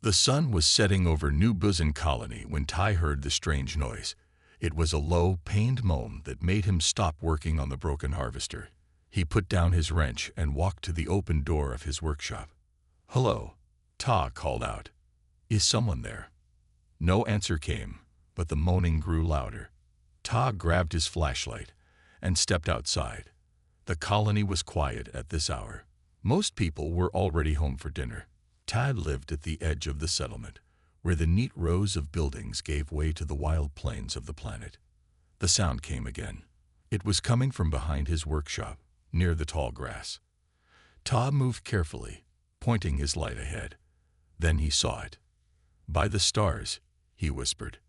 The sun was setting over New Bison colony when Ty heard the strange noise. It was a low, pained moan that made him stop working on the broken harvester. He put down his wrench and walked to the open door of his workshop. "Hello," Ta called out. "Is someone there?" No answer came, but the moaning grew louder. Ta grabbed his flashlight and stepped outside. The colony was quiet at this hour. Most people were already home for dinner. Tad lived at the edge of the settlement, where the neat rows of buildings gave way to the wild plains of the planet. The sound came again. It was coming from behind his workshop, near the tall grass. Ta moved carefully, pointing his light ahead. Then he saw it. "By the stars," he whispered.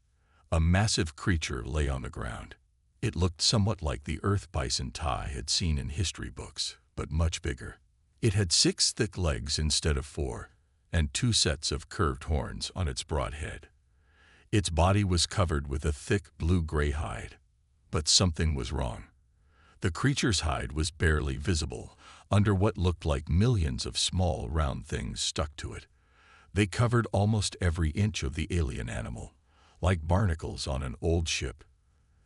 A massive creature lay on the ground. It looked somewhat like the earth bison Ta had seen in history books, but much bigger. It had 6 thick legs instead of 4, and 2 sets of curved horns on its broad head. Its body was covered with a thick blue-gray hide. But something was wrong. The creature's hide was barely visible under what looked like millions of small, round things stuck to it. They covered almost every inch of the alien animal, like barnacles on an old ship.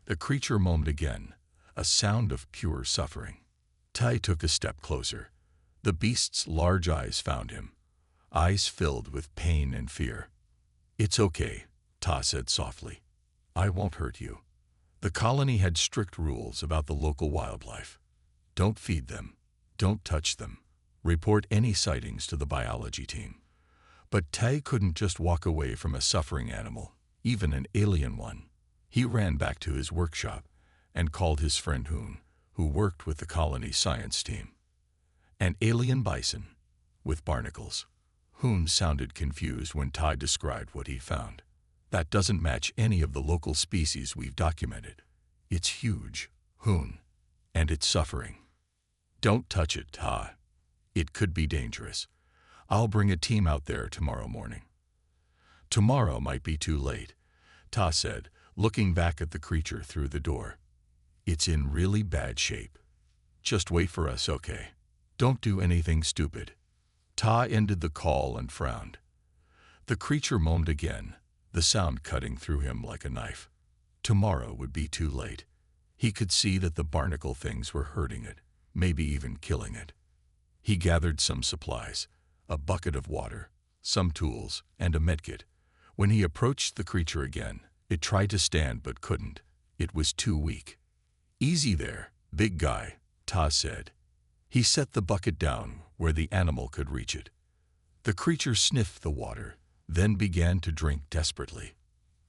The creature moaned again, a sound of pure suffering. Tai took a step closer. The beast's large eyes found him, eyes filled with pain and fear. "It's okay," Ta said softly. "I won't hurt you." The colony had strict rules about the local wildlife. Don't feed them. Don't touch them. Report any sightings to the biology team. But Tai couldn't just walk away from a suffering animal, even an alien one. He ran back to his workshop and called his friend Hoon, who worked with the colony science team. "An alien bison, with barnacles." Hoon sounded confused when Tai described what he found. "That doesn't match any of the local species we've documented. It's huge, Hoon, and it's suffering." "Don't touch it, Ta. It could be dangerous. I'll bring a team out there tomorrow morning." "Tomorrow might be too late," Ta said, looking back at the creature through the door. "It's in really bad shape. Just wait for us, okay? Don't do anything stupid." Ta ended the call and frowned. The creature moaned again, the sound cutting through him like a knife. Tomorrow would be too late. He could see that the barnacle things were hurting it, maybe even killing it. He gathered some supplies, a bucket of water, some tools, and a medkit. When he approached the creature again, it tried to stand but couldn't. It was too weak. "Easy there, big guy," Ta said. He set the bucket down where the animal could reach it. The creature sniffed the water, then began to drink desperately.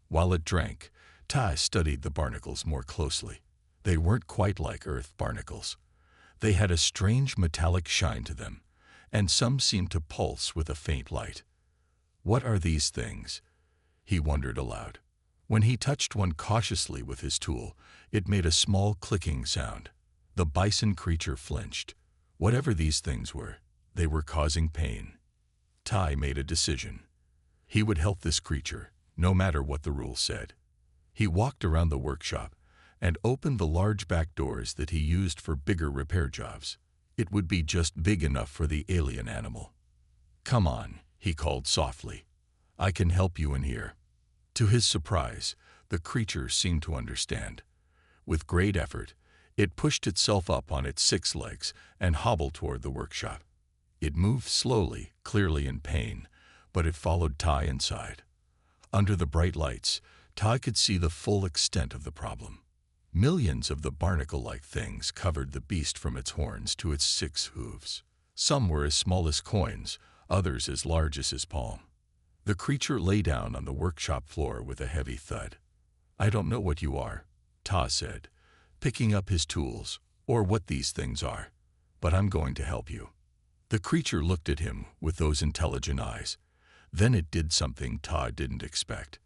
While it drank, Ta studied the barnacles more closely. They weren't quite like Earth barnacles. They had a strange metallic shine to them, and some seemed to pulse with a faint light. "What are these things?" he wondered aloud. When he touched one cautiously with his tool, it made a small clicking sound. The bison creature flinched. Whatever these things were, they were causing pain. Tai made a decision. He would help this creature, no matter what the rules said. He walked around the workshop and opened the large back doors that he used for bigger repair jobs. It would be just big enough for the alien animal. "Come on," he called softly. "I can help you in here." To his surprise, the creature seemed to understand. With great effort, it pushed itself up on its 6 legs and hobbled toward the workshop. It moved slowly, clearly in pain, but it followed Tai inside. Under the bright lights, Tai could see the full extent of the problem. Millions of the barnacle-like things covered the beast from its horns to its 6 hooves. Some were as small as coins, others as large as his palm. The creature lay down on the workshop floor with a heavy thud. "I don't know what you are," Ta said, picking up his tools, "or what these things are, but I'm going to help you." The creature looked at him with those intelligent eyes. Then it did something Ta didn't expect.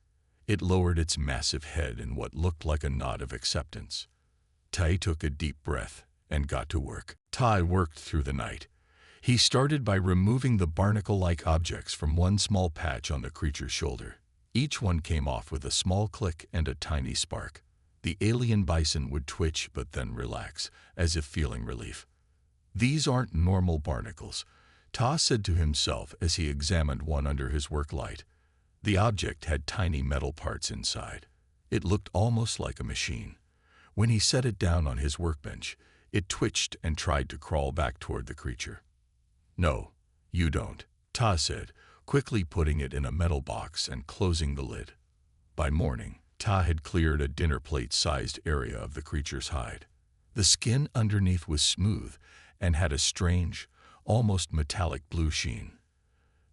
It lowered its massive head in what looked like a nod of acceptance. Tai took a deep breath and got to work. Tai worked through the night. He started by removing the barnacle-like objects from one small patch on the creature's shoulder. Each one came off with a small click and a tiny spark. The alien bison would twitch but then relax, as if feeling relief. "These aren't normal barnacles," Ta said to himself as he examined one under his work light. The object had tiny metal parts inside. It looked almost like a machine. When he set it down on his workbench, it twitched and tried to crawl back toward the creature. "No, you don't," Ta said, quickly putting it in a metal box and closing the lid. By morning, Ta had cleared a dinner plate-sized area of the creature's hide. The skin underneath was smooth and had a strange, almost metallic blue sheen.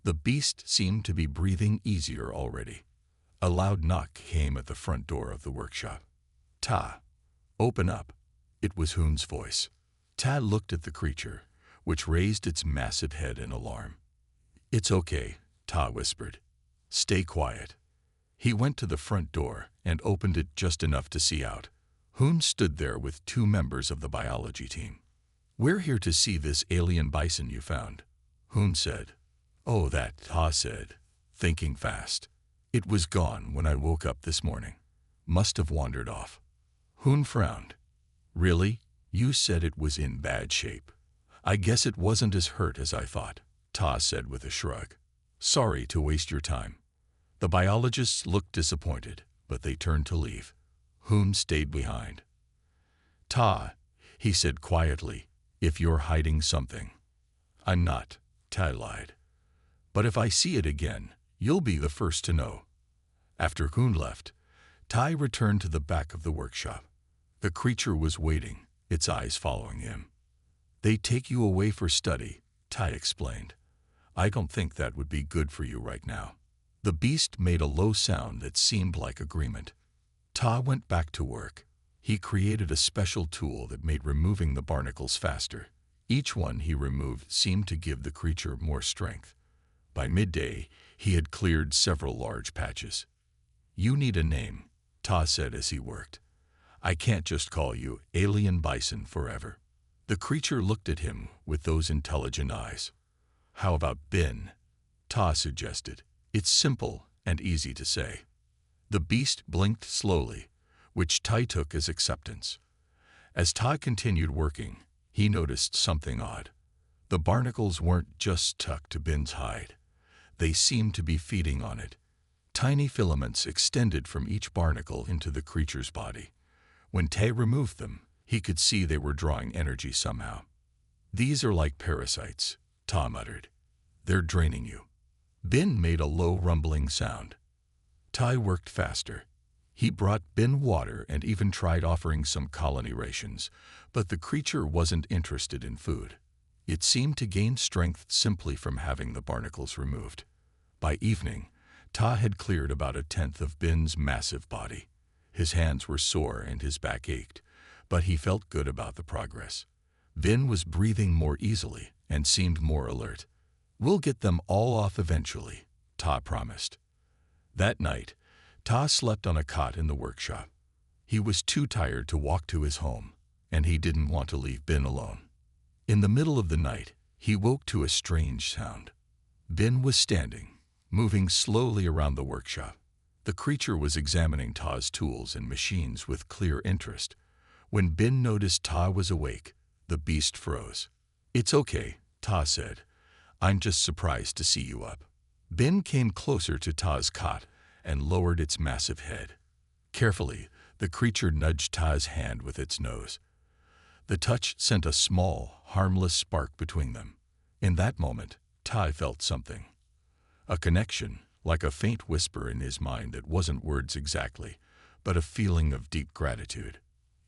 The beast seemed to be breathing easier already. A loud knock came at the front door of the workshop. "Ta, open up." It was Hoon's voice. Ta looked at the creature, which raised its massive head in alarm. "It's okay," Ta whispered. "Stay quiet." He went to the front door and opened it just enough to see out. Hoon stood there with 2 members of the biology team. "We're here to see this alien bison you found," Hoon said. "Oh, that," Ta said, thinking fast. "It was gone when I woke up this morning. Must have wandered off." Hoon frowned. "Really? You said it was in bad shape." "I guess it wasn't as hurt as I thought," Ta said with a shrug. "Sorry to waste your time." The biologists looked disappointed, but they turned to leave. Hoon stayed behind. "Ta," he said quietly, "if you're hiding something." "I'm not," Ta lied. "But if I see it again, you'll be the first to know." After Hoon left, Ta returned to the back of the workshop. The creature was waiting, its eyes following him. "They take you away for study," Ta explained. "I don't think that would be good for you right now." The beast made a low sound that seemed like agreement. Ta went back to work. He created a special tool that made removing the barnacles faster. Each one he removed seemed to give the creature more strength. By midday, he had cleared several large patches. "You need a name," Ta said as he worked. "I can't just call you Alien Bison forever." The creature looked at him with those intelligent eyes. "How about Bin?" Ta suggested. "It's simple and easy to say." The beast blinked slowly, which Ta took as acceptance. As Ta continued working, he noticed something odd. The barnacles weren't just stuck to Bin's hide. They seemed to be feeding on it. Tiny filaments extended from each barnacle into the creature's body. When Ta removed them, he could see they were drawing energy somehow. "These are like parasites," Ta muttered. "They're draining you." Bin made a low rumbling sound. Ta worked faster. He brought Bin water and even tried offering some colony rations, but the creature wasn't interested in food. It seemed to gain strength simply from having the barnacles removed. By evening, Ta had cleared about 1/10 of Bin's massive body. His hands were sore and his back ached, but he felt good about the progress. Bin was breathing more easily and seemed more alert. "We'll get them all off eventually," Ta promised. That night, Ta slept on a cot in the workshop. He was too tired to walk to his home, and he didn't want to leave Bin alone. In the middle of the night, he woke to a strange sound. Bin was standing, moving slowly around the workshop. The creature was examining Ta's tools and machines with clear interest. When Bin noticed Ta was awake, the beast froze. "It's okay," Ta said. "I'm just surprised to see you up." Bin came closer to Ta's cot and lowered its massive head. Carefully, the creature nudged Ta's hand with its nose. The touch sent a small, harmless spark between them. In that moment, Ta felt something. A connection, like a faint whisper in his mind that wasn't words exactly, but a feeling of deep gratitude.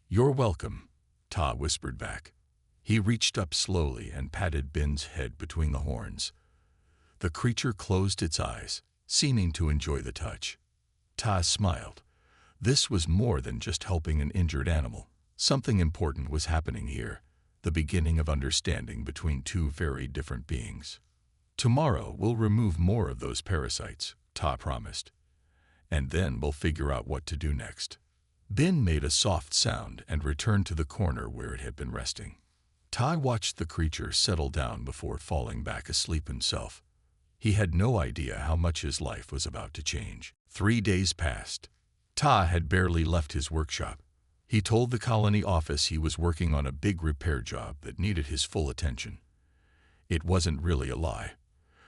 "You're welcome," Ta whispered back. He reached up slowly and patted Bin's head between the horns. The creature closed its eyes, seeming to enjoy the touch. Ta smiled. This was more than just helping an injured animal. Something important was happening here, the beginning of understanding between 2 very different beings. "Tomorrow we'll remove more of those parasites," Ta promised. "And then we'll figure out what to do next." Bin made a soft sound and returned to the corner where it had been resting. Ta watched the creature settle down before falling back asleep himself. He had no idea how much his life was about to change. 3 days passed. Ta had barely left his workshop. He told the colony office he was working on a big repair job that needed his full attention. It wasn't really a lie.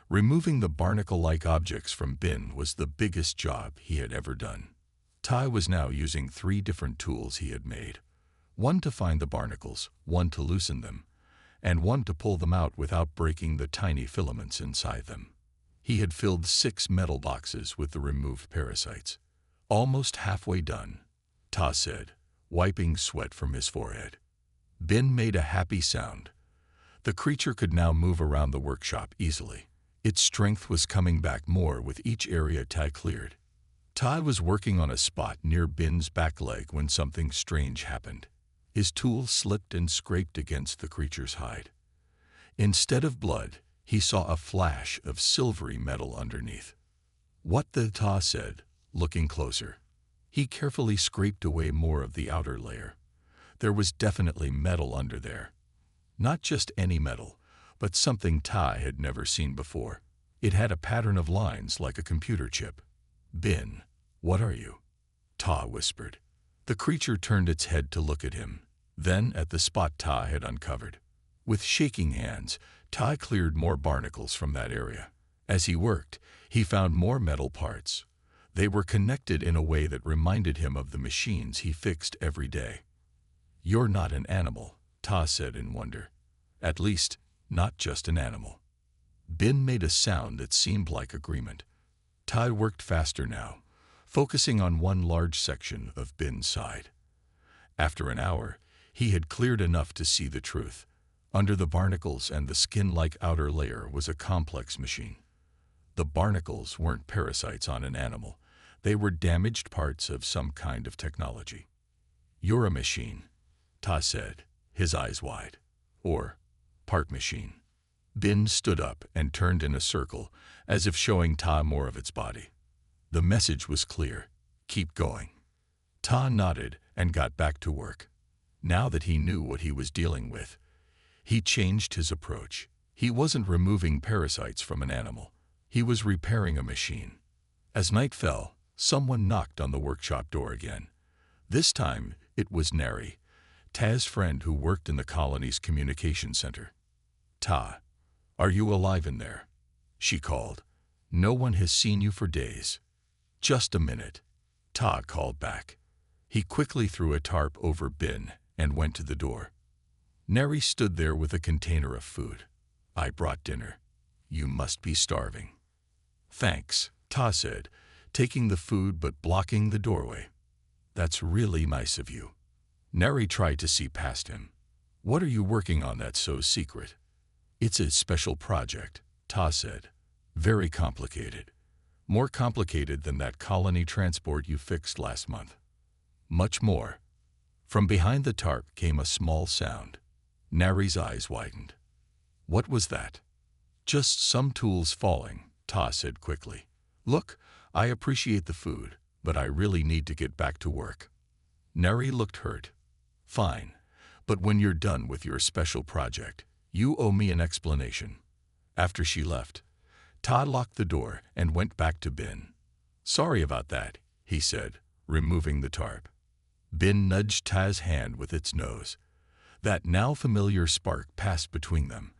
Removing the barnacle-like objects from Bin was the biggest job he had ever done. Ty was now using 3 different tools he had made. One to find the barnacles, one to loosen them, and one to pull them out without breaking the tiny filaments inside them. He had filled 6 metal boxes with the removed parasites. Almost halfway done, Ta said, wiping sweat from his forehead. Bin made a happy sound. The creature could now move around the workshop easily. Its strength was coming back more with each area Ty cleared. Ty was working on a spot near Bin's back leg when something strange happened. His tool slipped and scraped against the creature's hide. Instead of blood, he saw a flash of silvery metal underneath. "What the?" Ta said, looking closer. He carefully scraped away more of the outer layer. There was definitely metal under there. Not just any metal, but something Ty had never seen before. It had a pattern of lines like a computer chip. "Bin, what are you?" Ta whispered. The creature turned its head to look at him, then at the spot Ta had uncovered. With shaking hands, Ta cleared more barnacles from that area. As he worked, he found more metal parts. They were connected in a way that reminded him of the machines he fixed every day. "You're not an animal," Ta said in wonder. "At least, not just an animal." Bin made a sound that seemed like agreement. Ta worked faster now, focusing on one large section of Bin's side. After an hour, he had cleared enough to see the truth. Under the barnacles and the skin-like outer layer was a complex machine. The barnacles weren't parasites on an animal. They were damaged parts of some kind of technology. "You're a machine," Ta said, his eyes wide. "Or part machine." Bin stood up and turned in a circle, as if showing Ta more of its body. The message was clear: keep going. Ta nodded and got back to work. Now that he knew what he was dealing with, he changed his approach. He wasn't removing parasites from an animal. He was repairing a machine. As night fell, someone knocked on the workshop door again. This time, it was Neri, Ta's friend who worked in the colony's communication center. "Ta, are you alive in there?" she called. "No one has seen you for days." "Just a minute," Ta called back. He quickly threw a tarp over Bin and went to the door. Neri stood there with a container of food. "I brought dinner. You must be starving." "Thanks," Ta said, taking the food but blocking the doorway. "That's really nice of you." Neri tried to see past him. "What are you working on that's so secret?" "It's a special project," Ta said. "Very complicated. More complicated than that colony transport you fixed last month." "Much more." From behind the tarp came a small sound. Neri's eyes widened. "What was that?" "Just some tools falling," Ta said quickly. "Look, I appreciate the food, but I really need to get back to work." Neri looked hurt. "Fine, but when you're done with your special project, you owe me an explanation." After she left, Ta locked the door and went back to Bin. "Sorry about that," he said, removing the tarp. Bin nudged Ta's hand with its nose. That now familiar spark passed between them,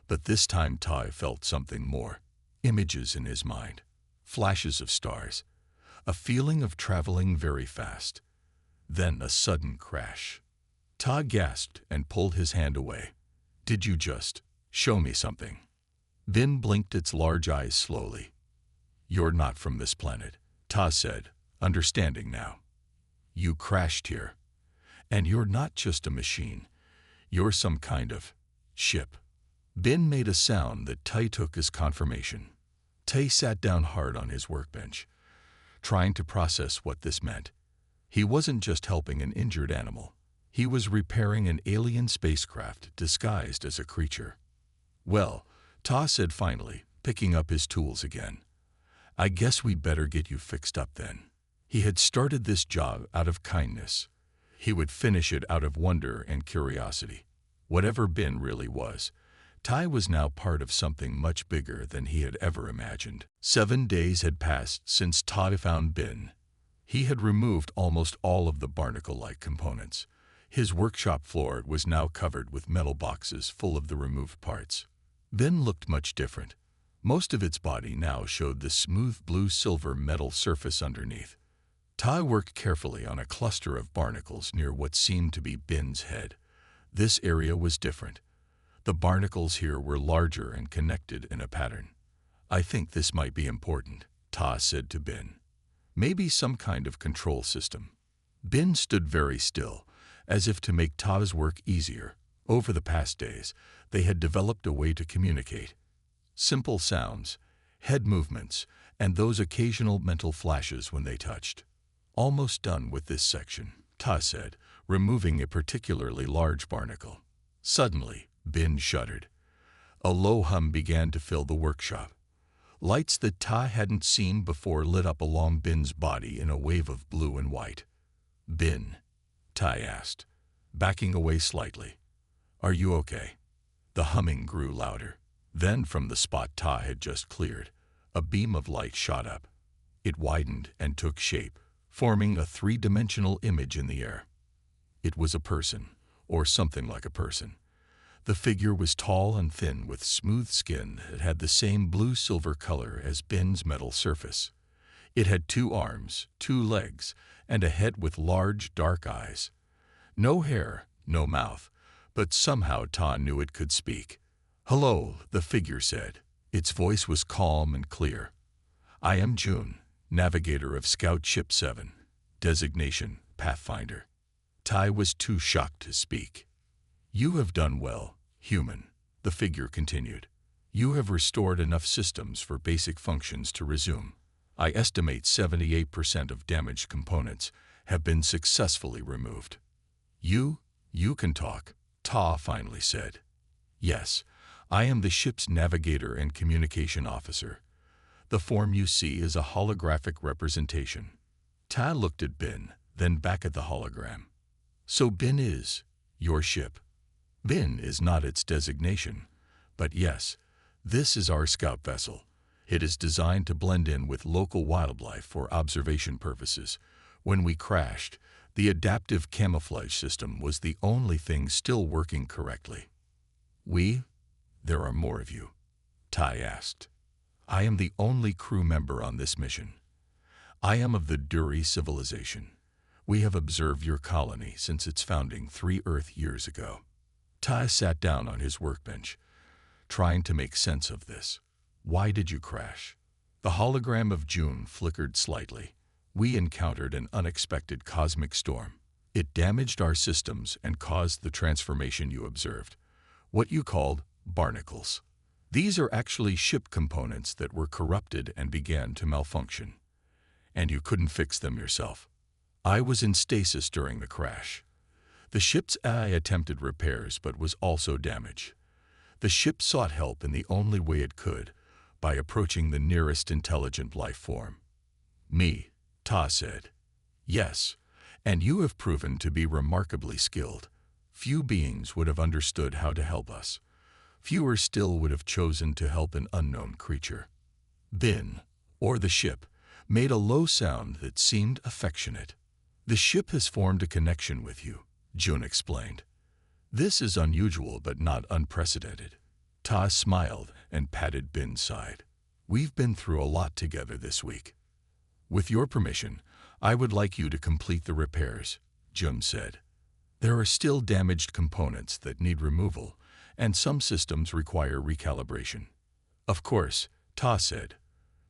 but this time Ta felt something more. Images in his mind, flashes of stars, a feeling of traveling very fast. Then a sudden crash. Ta gasped and pulled his hand away. "Did you just show me something?" Bin blinked its large eyes slowly. "You're not from this planet," Ta said, understanding now. "You crashed here. And you're not just a machine. You're some kind of ship." Bin made a sound that Tai took as confirmation. Tai sat down hard on his workbench, trying to process what this meant. He wasn't just helping an injured animal. He was repairing an alien spacecraft disguised as a creature. "Well," Ta said finally, picking up his tools again, "I guess we better get you fixed up then." He had started this job out of kindness. He would finish it out of wonder and curiosity. Whatever Bin really was, Tai was now part of something much bigger than he had ever imagined. 7 days had passed since Tai found Bin. He had removed almost all of the barnacle-like components. His workshop floor was now covered with metal boxes full of the removed parts. Ben looked much different. Most of its body now showed the smooth blue-silver metal surface underneath. Ty worked carefully on a cluster of barnacles near what seemed to be Ben's head. This area was different. The barnacles here were larger and connected in a pattern. I think this might be important, Ta said to Ben. Maybe some kind of control system. Ben stood very still, as if to make Ta's work easier. Over the past days, they had developed a way to communicate. Simple sounds, head movements, and those occasional mental flashes when they touched. Almost done with this section, Ta said, removing a particularly large barnacle. Suddenly, Ben shuddered. A low hum began to fill the workshop. Lights that Ta hadn't seen before lit up along Ben's body in a wave of blue and white. Ben, Ta asked, backing away slightly. Are you okay? The humming grew louder. Then from the spot Ta had just cleared, a beam of light shot up. It widened and took shape, forming a three-dimensional image in the air. It was a person, or something like a person. The figure was tall and thin with smooth skin that had the same blue-silver color as Ben's metal surface. It had 2 arms, 2 legs, and a head with large, dark eyes. No hair, no mouth, but somehow Ta knew it could speak. Hello, the figure said. Its voice was calm and clear. I am June, navigator of Scout Ship 7. Designation, Pathfinder. Tai was too shocked to speak. You have done well, human, the figure continued. You have restored enough systems for basic functions to resume. I estimate 78% of damaged components have been successfully removed. You can talk, Ta finally said. Yes, I am the ship's navigator and communication officer. The form you see is a holographic representation. Ta looked at Ben, then back at the hologram. So Ben is your ship. Ben is not its designation, but yes, this is our scout vessel. It is designed to blend in with local wildlife for observation purposes. When we crashed, the adaptive camouflage system was the only thing still working correctly. There are more of you, Tai asked. I am the only crew member on this mission. I am of the Duri civilization. We have observed your colony since its founding 3 Earth years ago. Tai sat down on his workbench, trying to make sense of this. Why did you crash? The hologram of June flickered slightly. We encountered an unexpected cosmic storm. It damaged our systems and caused the transformation you observed, what you called barnacles. These are actually ship components that were corrupted and began to malfunction. And you couldn't fix them yourself. I was in stasis during the crash. The ship's AI attempted repairs but was also damaged. The ship sought help in the only way it could, by approaching the nearest intelligent life form. Me, Ta said. Yes, and you have proven to be remarkably skilled. Few beings would have understood how to help us. Fewer still would have chosen to help an unknown creature. Ben, or the ship, made a low sound that seemed affectionate. The ship has formed a connection with you, June explained. This is unusual but not unprecedented. Ta smiled and patted Ben's side. We've been through a lot together this week. With your permission, I would like you to complete the repairs, June said. There are still damaged components that need removal, and some systems require recalibration. Of course, Ta said.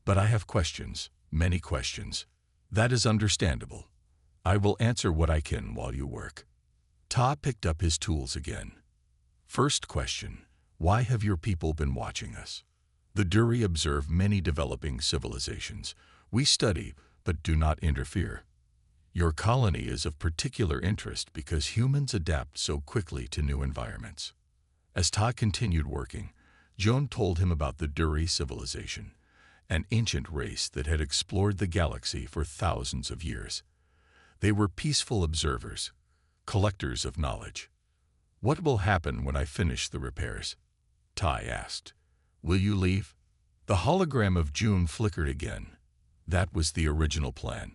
But I have questions, many questions. That is understandable. I will answer what I can while you work. Ta picked up his tools again. First question, why have your people been watching us? The Duri observe many developing civilizations. We study, but do not interfere. Your colony is of particular interest because humans adapt so quickly to new environments. As Ta continued working, Joan told him about the Duri civilization, an ancient race that had explored the galaxy for thousands of years. They were peaceful observers, collectors of knowledge. What will happen when I finish the repairs? Tai asked. Will you leave? The hologram of June flickered again. That was the original plan.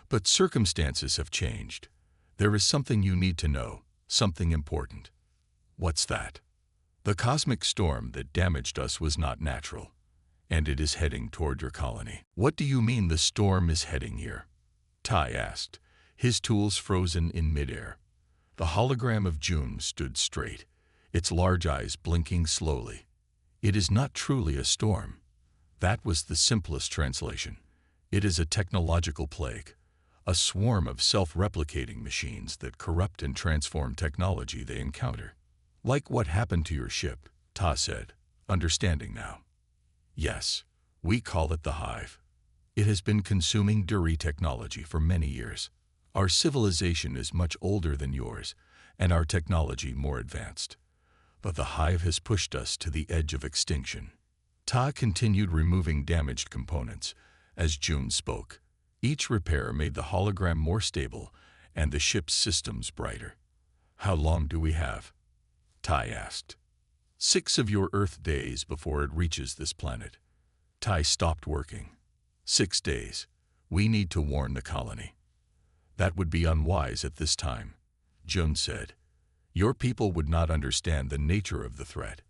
But circumstances have changed. There is something you need to know, something important. What's that? The cosmic storm that damaged us was not natural, and it is heading toward your colony. What do you mean the storm is heading here? Tai asked, his tools frozen in midair. The hologram of June stood straight, its large eyes blinking slowly. It is not truly a storm. That was the simplest translation. It is a technological plague, a swarm of self-replicating machines that corrupt and transform technology they encounter. Like what happened to your ship, Ta said, understanding now. Yes, we call it the Hive. It has been consuming Duri technology for many years. Our civilization is much older than yours, and our technology more advanced. But the Hive has pushed us to the edge of extinction. Ta continued removing damaged components as June spoke. Each repair made the hologram more stable and the ship's systems brighter. How long do we have? Tai asked. 6 of your Earth days before it reaches this planet. Tai stopped working. 6 days. We need to warn the colony. That would be unwise at this time, June said. Your people would not understand the nature of the threat,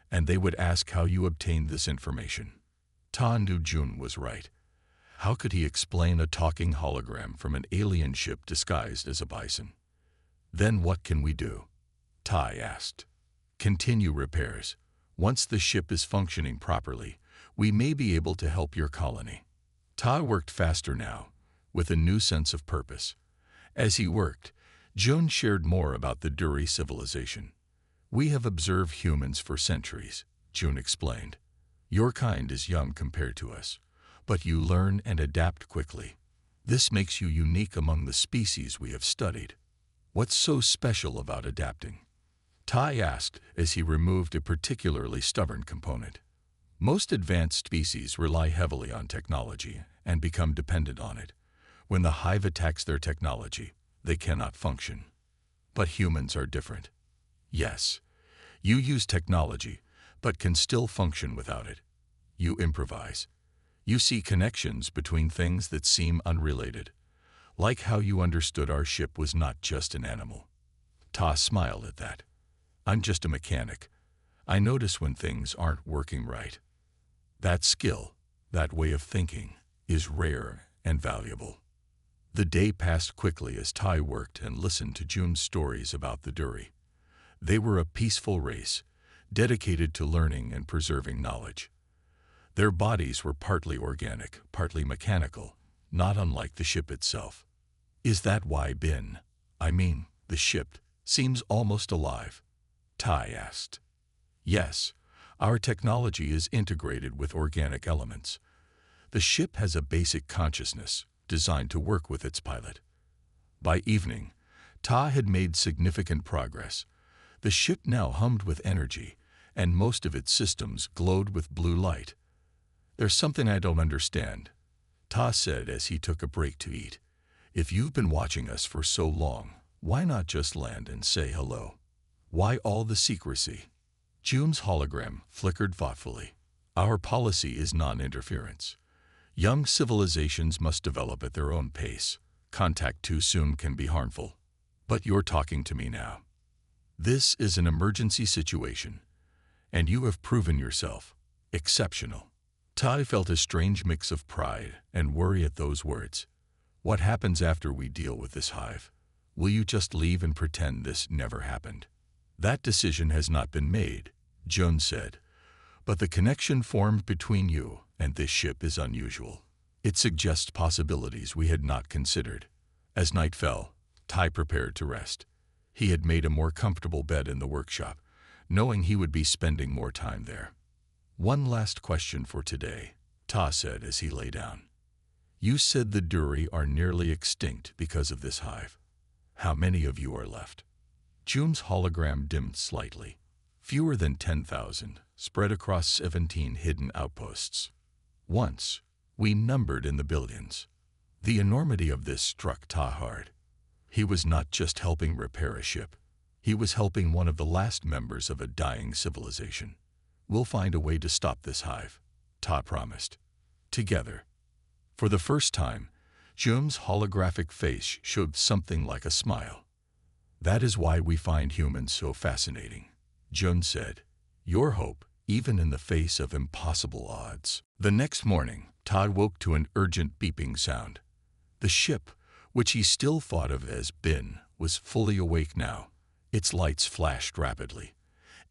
and they would ask how you obtained this information. Ta knew June was right. How could he explain a talking hologram from an alien ship disguised as a bison? Then what can we do? Tai asked. Continue repairs. Once the ship is functioning properly, we may be able to help your colony. Ta worked faster now, with a new sense of purpose. As he worked, June shared more about the Duri civilization. We have observed humans for centuries, June explained. Your kind is young compared to us, but you learn and adapt quickly. This makes you unique among the species we have studied. What's so special about adapting? Tai asked as he removed a particularly stubborn component. Most advanced species rely heavily on technology and become dependent on it. When the Hive attacks their technology, they cannot function. But humans are different. Yes, you use technology, but can still function without it. You improvise. You see connections between things that seem unrelated, like how you understood our ship was not just an animal. Ta smiled at that. I'm just a mechanic. I notice when things aren't working right. That skill, that way of thinking, is rare and valuable. The day passed quickly as Tai worked and listened to June's stories about the Duri. They were a peaceful race, dedicated to learning and preserving knowledge. Their bodies were partly organic, partly mechanical, not unlike the ship itself. Is that why the ship, seems almost alive? Tai asked. Yes, our technology is integrated with organic elements. The ship has a basic consciousness, designed to work with its pilot. By evening, Ta had made significant progress. The ship now hummed with energy, and most of its systems glowed with blue light. There's something I don't understand, Ta said as he took a break to eat. If you've been watching us for so long, why not just land and say hello? Why all the secrecy? June's hologram flickered thoughtfully. Our policy is non-interference. Young civilizations must develop at their own pace. Contact too soon can be harmful. But you're talking to me now. This is an emergency situation, and you have proven yourself exceptional. Tai felt a strange mix of pride and worry at those words. What happens after we deal with this Hive? Will you just leave and pretend this never happened? That decision has not been made, June said, but the connection formed between you and this ship is unusual. It suggests possibilities we had not considered. As night fell, Tai prepared to rest. He had made a more comfortable bed in the workshop, knowing he would be spending more time there. One last question for today, Ta said as he lay down. You said the Duri are nearly extinct because of this Hive. How many of you are left? June's hologram dimmed slightly. Fewer than 10,000, spread across 17 hidden outposts. Once, we numbered in the billions. The enormity of this struck Ta hard. He was not just helping repair a ship. He was helping one of the last members of a dying civilization. We'll find a way to stop this Hive, Ta promised. Together. For the first time, June's holographic face showed something like a smile. That is why we find humans so fascinating, June said. Your hope, even in the face of impossible odds. The next morning, Todd woke to an urgent beeping sound. The ship, which he still thought of as bin, was fully awake now. Its lights flashed rapidly,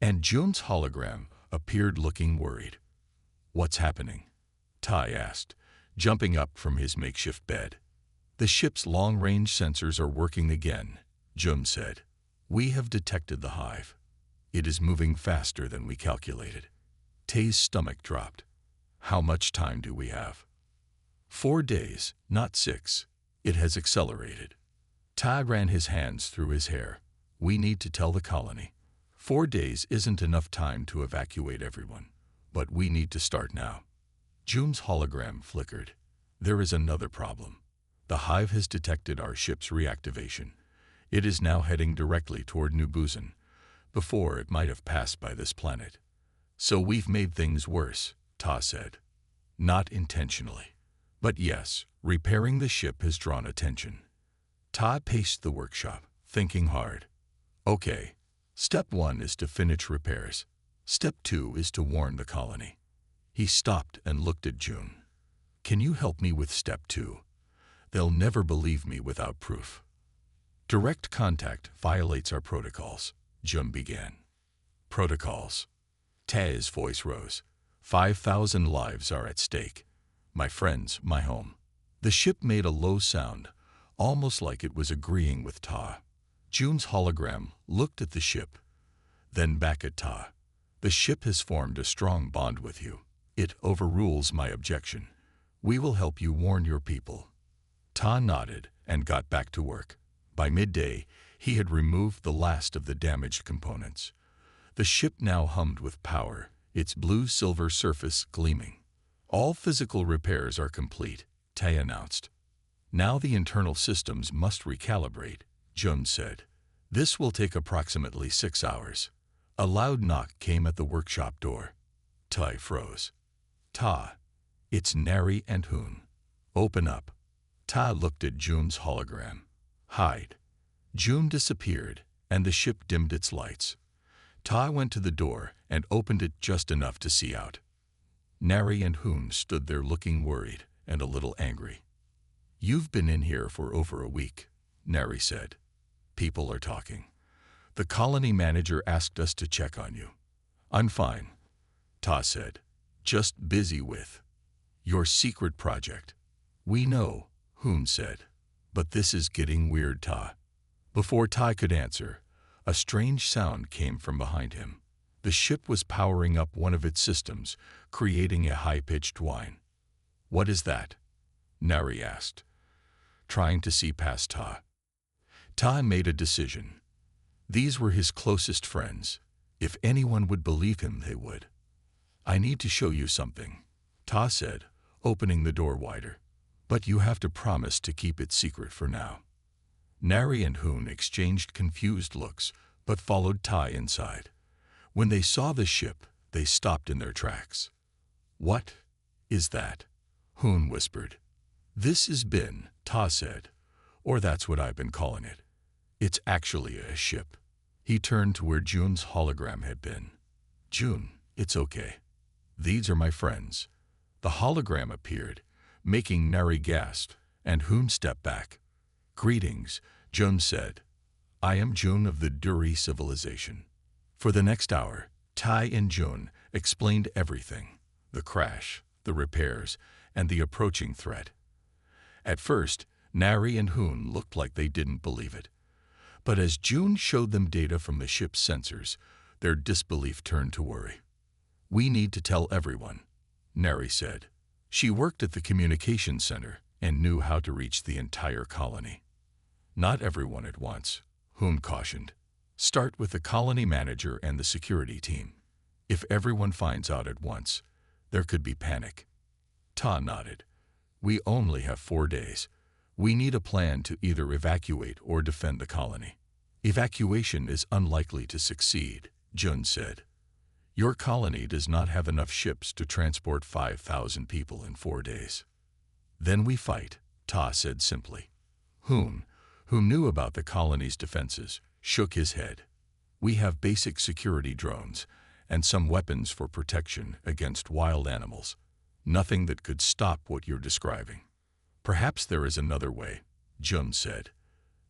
and June's hologram appeared looking worried. "What's happening?" Ty asked, jumping up from his makeshift bed. "The ship's long-range sensors are working again," June said. "We have detected the hive. It is moving faster than we calculated." Tay's stomach dropped. "How much time do we have?" 4 days, not 6. It has accelerated. Ty ran his hands through his hair. "We need to tell the colony. 4 days isn't enough time to evacuate everyone, but we need to start now." June's hologram flickered. "There is another problem. The hive has detected our ship's reactivation. It is now heading directly toward New Bison. Before, it might have passed by this planet. So we've made things worse," Ta said. "Not intentionally. But yes, repairing the ship has drawn attention." Ta paced the workshop, thinking hard. "Okay, step 1 is to finish repairs. Step 2 is to warn the colony." He stopped and looked at June. "Can you help me with step 2? They'll never believe me without proof." "Direct contact violates our protocols," June began. "Protocols?" Tay's voice rose. 5,000 lives are at stake. My friends, my home." The ship made a low sound, almost like it was agreeing with Ta. June's hologram looked at the ship, then back at Ta. "The ship has formed a strong bond with you. It overrules my objection. We will help you warn your people." Ta nodded and got back to work. By midday, he had removed the last of the damaged components. The ship now hummed with power, its blue-silver surface gleaming. "All physical repairs are complete," Tay announced. "Now the internal systems must recalibrate," Jun said. "This will take approximately 6 hours." A loud knock came at the workshop door. Tay froze. "Ta, it's Nari and Hoon. Open up." Ta looked at June's hologram. "Hide." June disappeared, and the ship dimmed its lights. Ta went to the door and opened it just enough to see out. Nari and Hoon stood there looking worried and a little angry. "You've been in here for over a week," Nari said. "People are talking. The colony manager asked us to check on you." "I'm fine," Ta said. "Just busy with your secret project." "We know," Hoon said. "But this is getting weird, Ta." Before Ta could answer, a strange sound came from behind him. The ship was powering up one of its systems, creating a high-pitched whine. "What is that?" Nari asked, trying to see past Ta. Ta made a decision. These were his closest friends. If anyone would believe him, they would. "I need to show you something," Ta said, opening the door wider. "But you have to promise to keep it secret for now." Nari and Hoon exchanged confused looks, but followed Ta inside. When they saw the ship, they stopped in their tracks. "What is that?" Hoon whispered. "This is Bin," Ta said. "Or that's what I've been calling it. It's actually a ship." He turned to where June's hologram had been. "June, it's okay. These are my friends." The hologram appeared, making Nari gasp, and Hoon stepped back. "Greetings," June said. "I am June of the Duri civilization." For the next hour, Tai and June explained everything: the crash, the repairs, and the approaching threat. At first, Nari and Hoon looked like they didn't believe it. But as June showed them data from the ship's sensors, their disbelief turned to worry. "We need to tell everyone," Nari said. She worked at the communications center and knew how to reach the entire colony. "Not everyone at once," Hoon cautioned. "Start with the colony manager and the security team. If everyone finds out at once, there could be panic." Ta nodded. "We only have 4 days. We need a plan to either evacuate or defend the colony." "Evacuation is unlikely to succeed," Jun said. "Your colony does not have enough ships to transport 5,000 people in 4 days." "Then we fight," Ta said simply. Hoon, who knew about the colony's defenses, shook his head. "We have basic security drones, and some weapons for protection against wild animals. Nothing that could stop what you're describing. Perhaps there is another way, Jun said.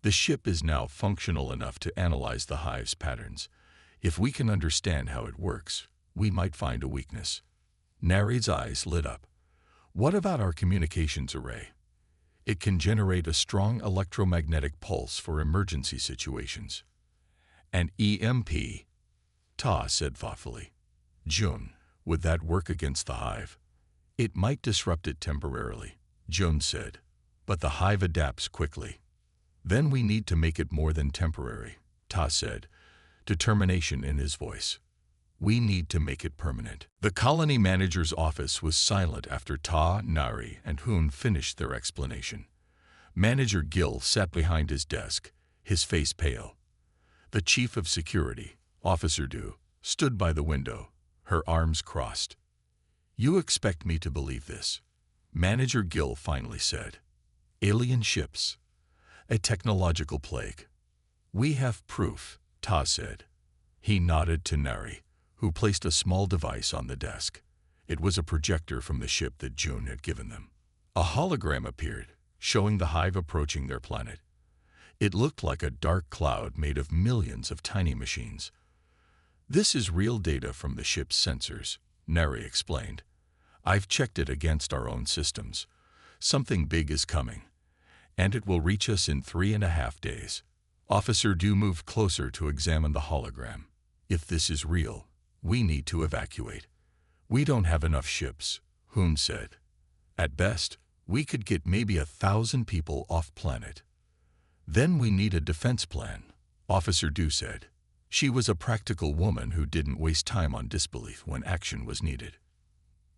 The ship is now functional enough to analyze the hive's patterns. If we can understand how it works, we might find a weakness. Nari's eyes lit up. What about our communications array? It can generate a strong electromagnetic pulse for emergency situations. An EMP? Ta said thoughtfully. Jun, would that work against the hive? It might disrupt it temporarily, Jun said, but the hive adapts quickly. Then we need to make it more than temporary, Ta said, determination in his voice. We need to make it permanent. The colony manager's office was silent after Ta, Nari, and Hoon finished their explanation. Manager Gill sat behind his desk, his face pale. The chief of security, Officer Du, stood by the window, her arms crossed. You expect me to believe this? Manager Gill finally said. Alien ships. A technological plague. We have proof, Ta said. He nodded to Nari, who placed a small device on the desk. It was a projector from the ship that Jun had given them. A hologram appeared, showing the hive approaching their planet. It looked like a dark cloud made of millions of tiny machines. This is real data from the ship's sensors, Nari explained. I've checked it against our own systems. Something big is coming, and it will reach us in 3.5 days. Officer Du moved closer to examine the hologram. If this is real, we need to evacuate. We don't have enough ships, Hoon said. At best, we could get maybe 1,000 people off planet. Then we need a defense plan, Officer Du said. She was a practical woman who didn't waste time on disbelief when action was needed.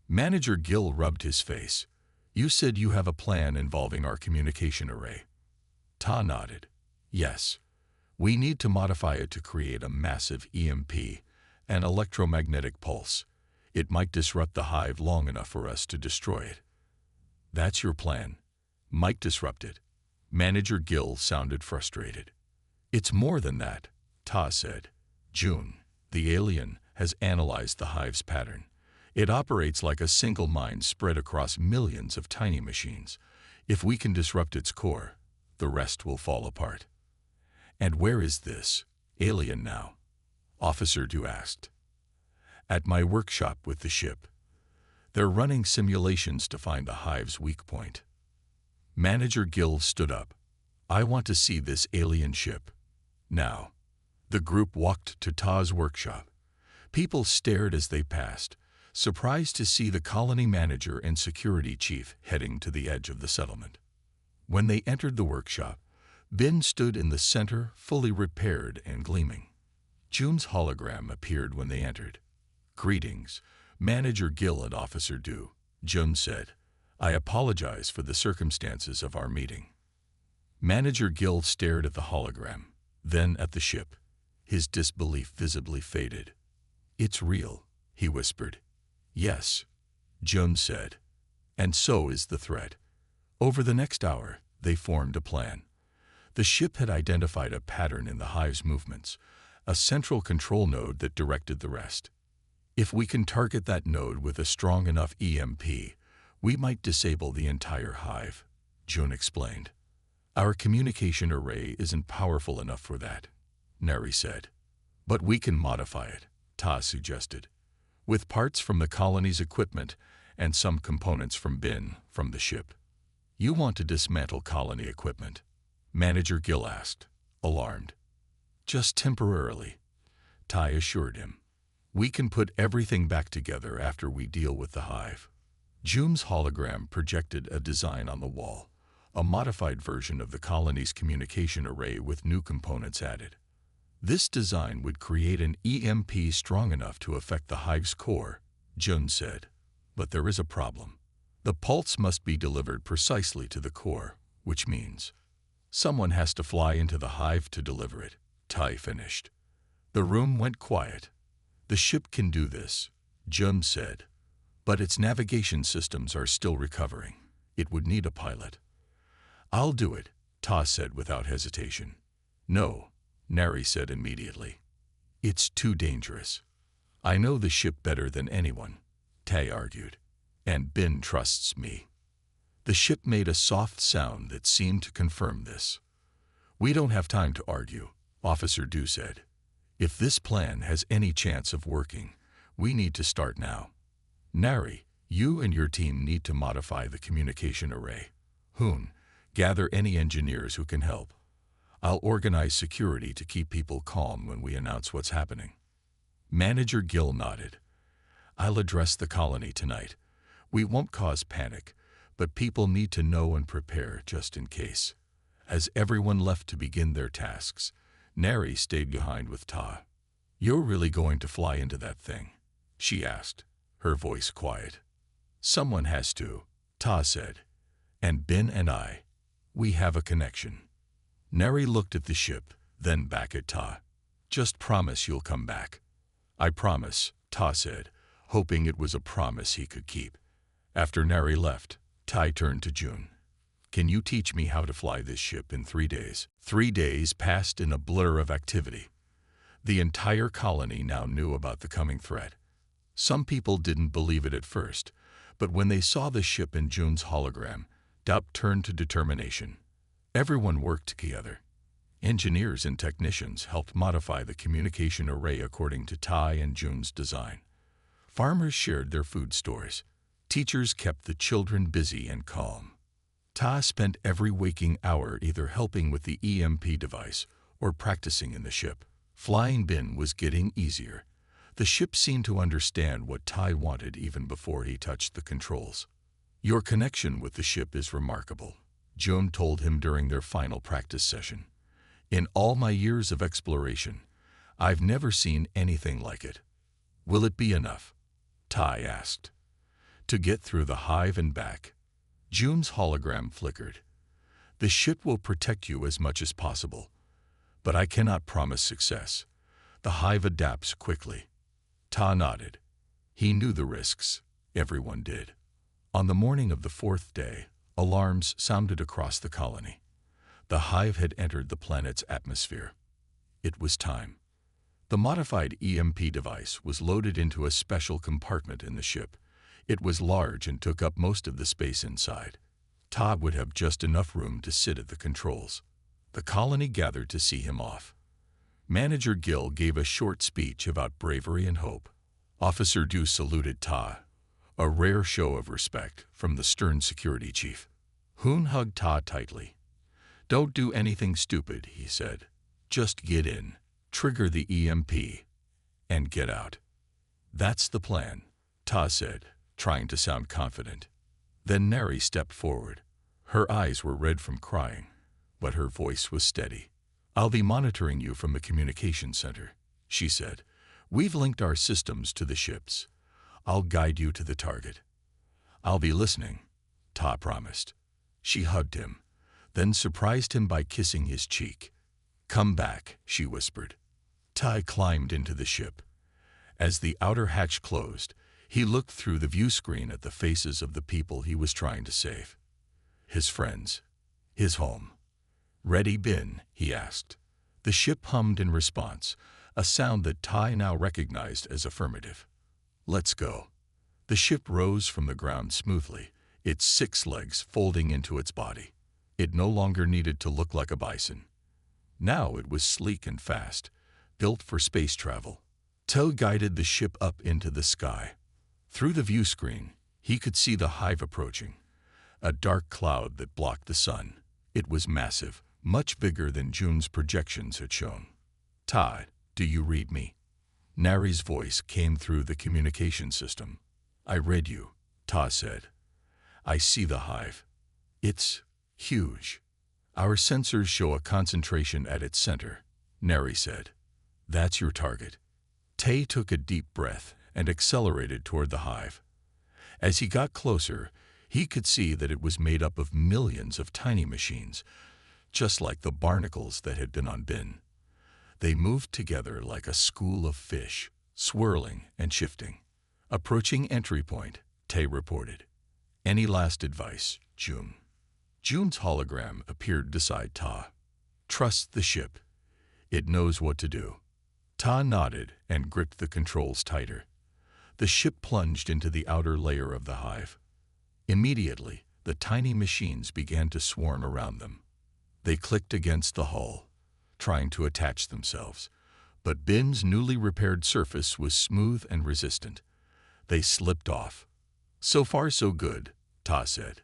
Manager Gill rubbed his face. You said you have a plan involving our communication array. Ta nodded. Yes. We need to modify it to create a massive EMP, an electromagnetic pulse. It might disrupt the hive long enough for us to destroy it. That's your plan. Might disrupt it. Manager Gill sounded frustrated. It's more than that, Ta said. Jun, the alien, has analyzed the hive's pattern. It operates like a single mind spread across millions of tiny machines. If we can disrupt its core, the rest will fall apart. And where is this alien now? Officer Du asked. At my workshop with the ship. They're running simulations to find the hive's weak point. Manager Gill stood up. I want to see this alien ship. Now. The group walked to Ta's workshop. People stared as they passed, surprised to see the colony manager and security chief heading to the edge of the settlement. When they entered the workshop, Bin stood in the center, fully repaired and gleaming. Jun's hologram appeared when they entered. Greetings, Manager Gill and Officer Du, Jun said. I apologize for the circumstances of our meeting. Manager Gill stared at the hologram, then at the ship. His disbelief visibly faded. It's real, he whispered. Yes, Jun said. And so is the threat. Over the next hour, they formed a plan. The ship had identified a pattern in the hive's movements, a central control node that directed the rest. If we can target that node with a strong enough EMP, we might disable the entire hive, Jun explained. Our communication array isn't powerful enough for that, Nari said. But we can modify it, Ta suggested, with parts from the colony's equipment and some components from the ship. You want to dismantle colony equipment? Manager Gill asked, alarmed. Just temporarily, Ta assured him. We can put everything back together after we deal with the hive. Jun's hologram projected a design on the wall, a modified version of the colony's communication array with new components added. This design would create an EMP strong enough to affect the hive's core, Jun said. But there is a problem. The pulse must be delivered precisely to the core, which means someone has to fly into the hive to deliver it, Tai finished. The room went quiet. The ship can do this, Jun said, but its navigation systems are still recovering. It would need a pilot. I'll do it, Ta said without hesitation. No, Nari said immediately. It's too dangerous. I know the ship better than anyone, Tay argued, and Ben trusts me. The ship made a soft sound that seemed to confirm this. We don't have time to argue, Officer Du said. If this plan has any chance of working, we need to start now. Nari, you and your team need to modify the communication array. Hoon, gather any engineers who can help. I'll organize security to keep people calm when we announce what's happening. Manager Gill nodded. I'll address the colony tonight. We won't cause panic, but people need to know and prepare just in case. As everyone left to begin their tasks, Nari stayed behind with Ta. You're really going to fly into that thing? She asked, her voice quiet. Someone has to, Ta said. And Ben and I, we have a connection. Nari looked at the ship, then back at Ta. Just promise you'll come back. I promise, Ta said, hoping it was a promise he could keep. After Nari left, Tai turned to June. Can you teach me how to fly this ship in 3 days? 3 days passed in a blur of activity. The entire colony now knew about the coming threat. Some people didn't believe it at first, but when they saw the ship in June's hologram, doubt turned to determination. Everyone worked together. Engineers and technicians helped modify the communication array according to Tai and June's design. Farmers shared their food stores. Teachers kept the children busy and calm. Ta spent every waking hour either helping with the EMP device or practicing in the ship. Flying Ben was getting easier. The ship seemed to understand what Tai wanted even before he touched the controls. Your connection with the ship is remarkable, June told him during their final practice session. In all my years of exploration, I've never seen anything like it. Will it be enough? Tai asked. To get through the hive and back. June's hologram flickered. The ship will protect you as much as possible, but I cannot promise success. The hive adapts quickly. Ta nodded. He knew the risks. Everyone did. On the morning of the 4th day, alarms sounded across the colony. The hive had entered the planet's atmosphere. It was time. The modified EMP device was loaded into a special compartment in the ship. It was large and took up most of the space inside. Ta would have just enough room to sit at the controls. The colony gathered to see him off. Manager Gill gave a short speech about bravery and hope. Officer Du saluted Ta, a rare show of respect from the stern security chief. Hoon hugged Ta tightly. Don't do anything stupid, he said. Just get in, trigger the EMP, and get out. That's the plan, Ta said, trying to sound confident. Then Nari stepped forward. Her eyes were red from crying, but her voice was steady. I'll be monitoring you from the communication center, she said. We've linked our systems to the ships. I'll guide you to the target. I'll be listening, Ta promised. She hugged him, then surprised him by kissing his cheek. Come back, she whispered. Ta climbed into the ship. As the outer hatch closed, he looked through the view screen at the faces of the people he was trying to save. His friends. His home. Ready, Ben? He asked. The ship hummed in response, a sound that Tai now recognized as affirmative. Let's go. The ship rose from the ground smoothly, its 6 legs folding into its body. It no longer needed to look like a bison. Now it was sleek and fast, built for space travel. Toe guided the ship up into the sky. Through the view screen, he could see the hive approaching, a dark cloud that blocked the sun. It was massive, much bigger than June's projections had shown. Ta, do you read me? Nari's voice came through the communication system. I read you, Ta said. I see the hive. It's huge. Our sensors show a concentration at its center, Nari said. That's your target. Tay took a deep breath and accelerated toward the hive. As he got closer, he could see that it was made up of millions of tiny machines, just like the barnacles that had been on Ben. They moved together like a school of fish, swirling and shifting. Approaching entry point, Tay reported. Any last advice, June? June's hologram appeared beside Ta. Trust the ship. It knows what to do. Ta nodded and gripped the controls tighter. The ship plunged into the outer layer of the hive. Immediately, the tiny machines began to swarm around them. They clicked against the hull, trying to attach themselves, but Bin's newly repaired surface was smooth and resistant. They slipped off. "So far so good," Ta said.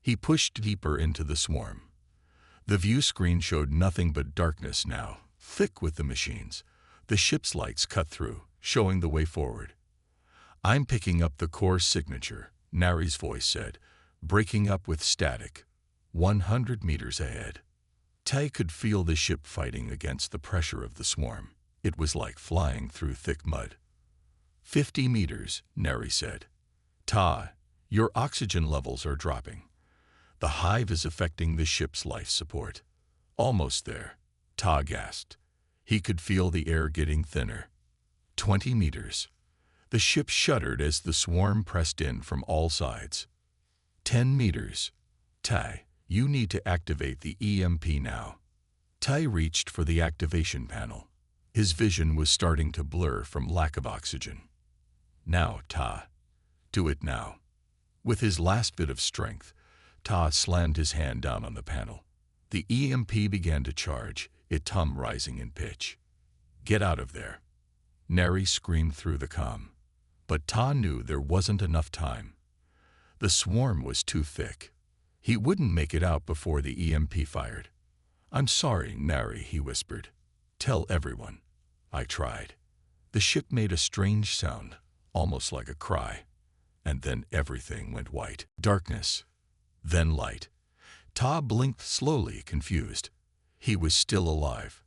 He pushed deeper into the swarm. The view screen showed nothing but darkness now, thick with the machines. The ship's lights cut through, showing the way forward. "I'm picking up the core signature," Nari's voice said, breaking up with static. 100 meters ahead. Tai could feel the ship fighting against the pressure of the swarm. It was like flying through thick mud. 50 meters, Nari said. "Ta, your oxygen levels are dropping. The hive is affecting the ship's life support." "Almost there," Ta gasped. He could feel the air getting thinner. 20 meters. The ship shuddered as the swarm pressed in from all sides. 10 meters. "Tai, you need to activate the EMP now." Tai reached for the activation panel. His vision was starting to blur from lack of oxygen. "Now, Ta. Do it now." With his last bit of strength, Ta slammed his hand down on the panel. The EMP began to charge, its hum rising in pitch. "Get out of there," Nari screamed through the comm. But Ta knew there wasn't enough time. The swarm was too thick. He wouldn't make it out before the EMP fired. "I'm sorry, Nari," he whispered. "Tell everyone." "I tried." The ship made a strange sound, almost like a cry. And then everything went white. Darkness. Then light. Ta blinked slowly, confused. He was still alive.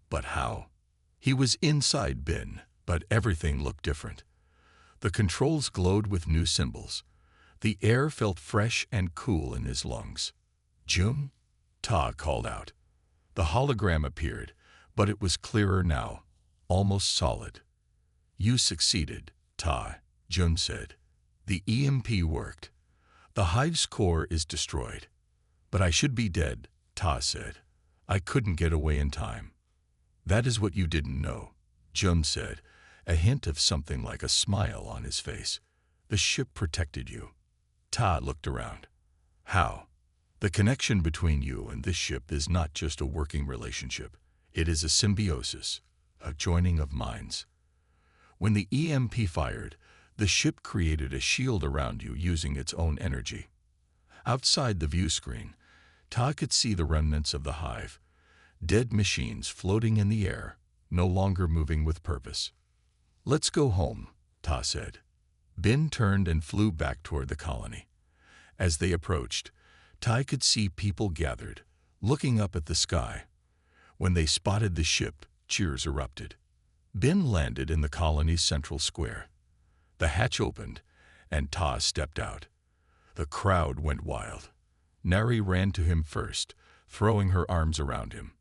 But how? He was inside Bin, but everything looked different. The controls glowed with new symbols. The air felt fresh and cool in his lungs. "Jun?" Ta called out. The hologram appeared, but it was clearer now, almost solid. "You succeeded, Ta," Jun said. "The EMP worked. The hive's core is destroyed." "But I should be dead," Ta said. "I couldn't get away in time." "That is what you didn't know," Jun said, a hint of something like a smile on his face. "The ship protected you." Ta looked around. "How?" "The connection between you and this ship is not just a working relationship. It is a symbiosis, a joining of minds. When the EMP fired, the ship created a shield around you using its own energy." Outside the view screen, Ta could see the remnants of the hive, dead machines floating in the air, no longer moving with purpose. "Let's go home," Ta said. Bin turned and flew back toward the colony. As they approached, Tai could see people gathered, looking up at the sky. When they spotted the ship, cheers erupted. Bin landed in the colony's central square. The hatch opened, and Ta stepped out. The crowd went wild. Nari ran to him first, throwing her arms around him.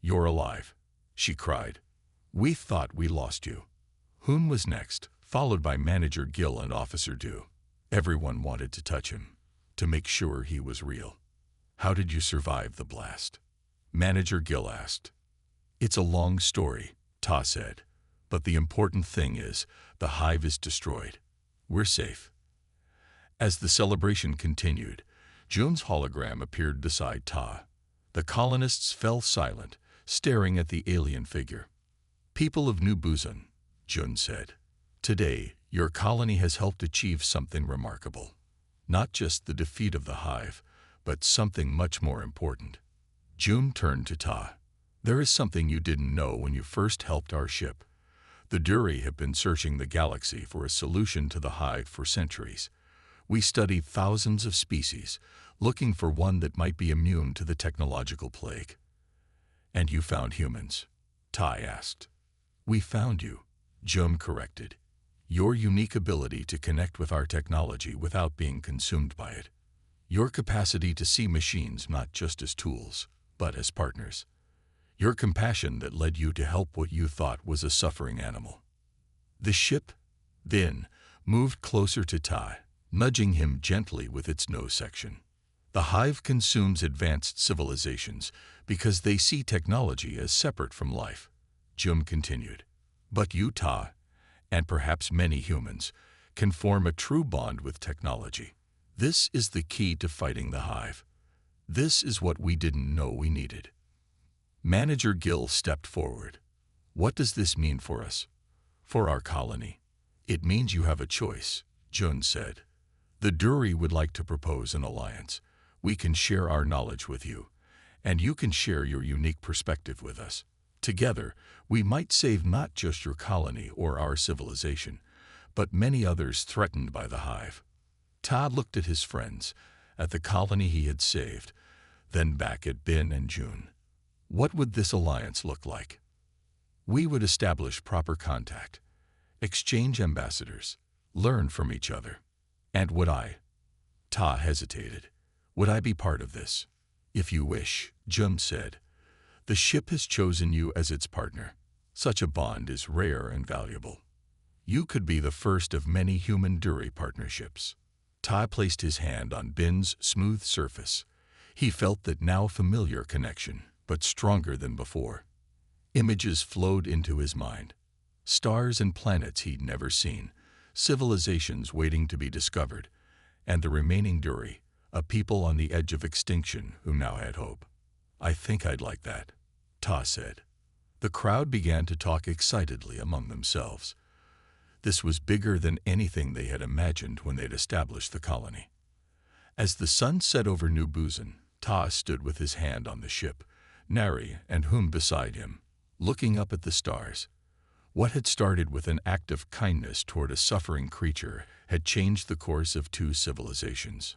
"You're alive," she cried. "We thought we lost you." Hoon was next, followed by Manager Gill and Officer Du. Everyone wanted to touch him, to make sure he was real. "How did you survive the blast?" Manager Gill asked. "It's a long story," Ta said. "But the important thing is, the hive is destroyed. We're safe." As the celebration continued, Jun's hologram appeared beside Ta. The colonists fell silent, staring at the alien figure. "People of New Bison," Jun said. "Today, your colony has helped achieve something remarkable. Not just the defeat of the hive, but something much more important." Jun turned to Ta. "There is something you didn't know when you first helped our ship. The Duri have been searching the galaxy for a solution to the hive for centuries. We studied thousands of species, looking for one that might be immune to the technological plague." "And you found humans?" Tai asked. "We found you," Jun corrected. "Your unique ability to connect with our technology without being consumed by it. Your capacity to see machines not just as tools, but as partners. Your compassion that led you to help what you thought was a suffering animal." The ship, then, moved closer to Tai, nudging him gently with its nose section. "The hive consumes advanced civilizations because they see technology as separate from life," Jun continued. But Utah, and perhaps many humans, can form a true bond with technology. This is the key to fighting the hive. This is what we didn't know we needed. Manager Gill stepped forward. What does this mean for us? For our colony? It means you have a choice, Jun said. The Duri would like to propose an alliance. We can share our knowledge with you, and you can share your unique perspective with us. Together, we might save not just your colony or our civilization, but many others threatened by the hive. Todd looked at his friends, at the colony he had saved, then back at Ben and June. What would this alliance look like? We would establish proper contact, exchange ambassadors, learn from each other. And would I? Ta hesitated. Would I be part of this? If you wish, Jum said. The ship has chosen you as its partner. Such a bond is rare and valuable. You could be the first of many human-Duri partnerships. Ta placed his hand on Ben's smooth surface. He felt that now familiar connection, but stronger than before. Images flowed into his mind. Stars and planets he'd never seen, civilizations waiting to be discovered, and the remaining Duri, a people on the edge of extinction who now had hope. I think I'd like that, Ta said. The crowd began to talk excitedly among themselves. This was bigger than anything they had imagined when they'd established the colony. As the sun set over New Buzan, Ta stood with his hand on the ship, Nari and Hum beside him, looking up at the stars. What had started with an act of kindness toward a suffering creature had changed the course of two civilizations.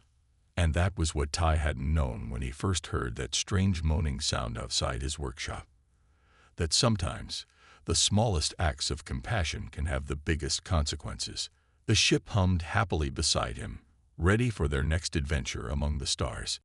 And that was what Tai hadn't known when he first heard that strange moaning sound outside his workshop. That sometimes, the smallest acts of compassion can have the biggest consequences. The ship hummed happily beside him, ready for their next adventure among the stars.